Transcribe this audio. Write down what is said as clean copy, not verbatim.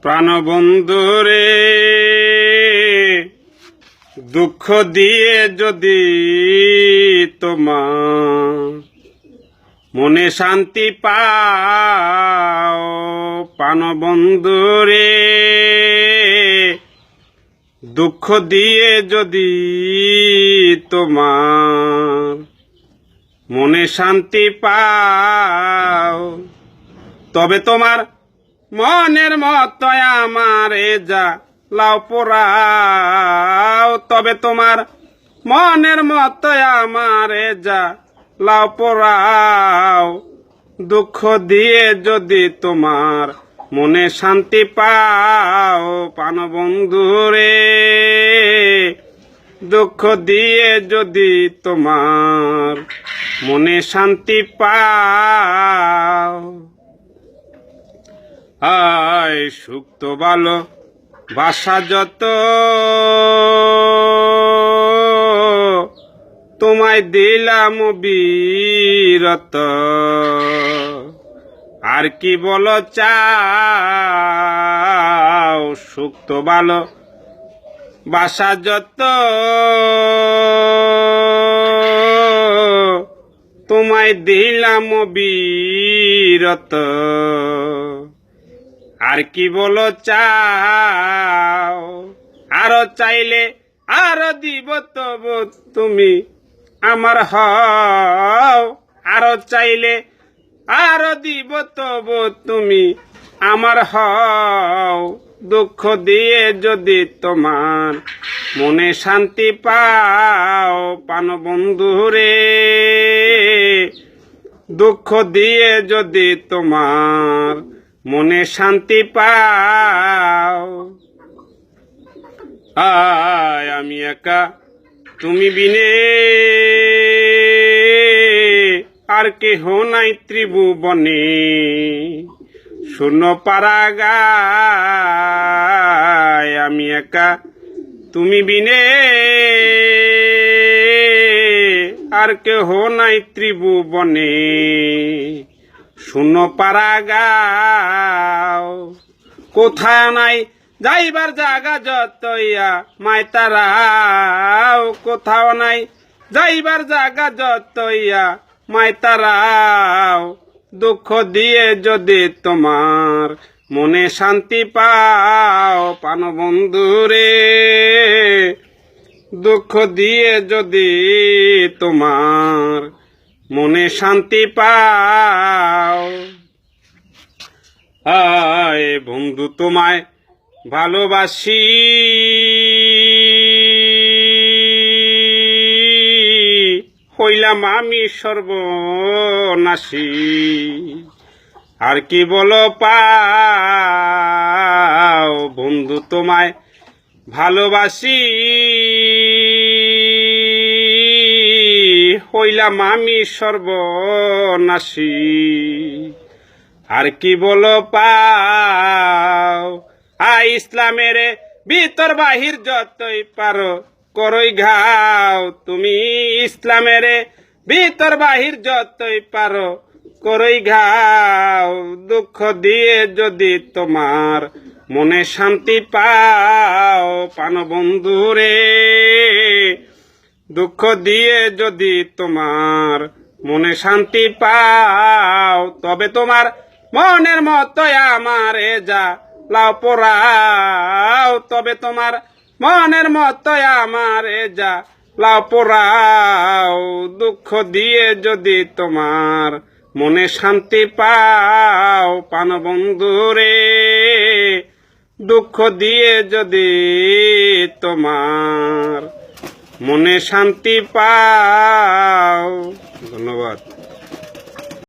প্রাণবন্ধুরে দুঃখ দিয়ে যদি তোমার মনে শান্তি পাও, প্রাণবন্ধুরে দুঃখ দিয়ে যদি তোমার মনে শান্তি পাও, তবে তোমার মনের মতো আমারে যা লাও পোড়াও, তবে তোমার মনের মতো আমারে যা লাও পোড়াও, দুঃখ দিয়ে যদি তোমার মনে শান্তি পাও, প্রাণবন্ধুরে দুঃখ দিয়ে যদি তোমার মনে শান্তি পাও। আয় সুখ তো ভালো বাসা যত তোমায় দিলাম বিরত, আর কি বলো চাও, সুখ তো ভালো বাসা যত তোমায় দিলাম বিরত, আর কি বলো চাও, আরো চাইলে আরো দিব তবু তুমি আমার হও, আরো চাইলে আরো দিব তবু তুমি আমার হও, দুঃখ দিয়ে যদি তোমার মনে শান্তি পাও, প্রাণবন্ধুরে দুঃখ দিয়ে যদি তোমার মনে শান্তি পাও। আয় আমি একা তুমি বিনে আর কেহ নাই ত্রিভুবনে, শূন্য পারাগায় আমি একা তুমি বিনে আর কেহ নাই ত্রিভুবনে, শূন্য পারাগাও, কোথায় নাই যাইবার জায়গা যতইয়া মাইতারাও, কোথাও নাই যাইবার জায়গা যতইয়া মাইতারাও, দুঃখ দিয়ে যদি তোমার মনে শান্তি পাও, প্রাণবন্ধুরে দুঃখ দিয়ে যদি তোমার মনে শান্তি পাও। আয় বন্ধু তোমায় ভালোবাসি, হইলাম আমি সর্বনাশী, আর কি বলো পাও, বন্ধু তোমায় ভালোবাসি, হইলাম আমি সর্বনাশী, আর কি বলো পাও, ইসলামের ভিতর বাহির যতই পারো করই ঘাও, তুমি ইসলামের ভিতর বাহির যতই পারো করই ঘাও, দুঃখ দিয়ে যদি তোমার মনে শান্তি পাও, প্রাণবন্ধুরে দুঃখ দিয়ে যদি তোমার মনে শান্তি পাও, তবে তোমার মনের মতো আমারে যা লাও পোড়াও, তবে তোমার মনের মতো আমারে যা লাও পোড়াও, দুঃখ দিয়ে যদি তোমার মনে শান্তি পাও, প্রাণবন্ধুরে দুঃখ দিয়ে যদি তোমার মনে শান্তি পাও। ধন্যবাদ।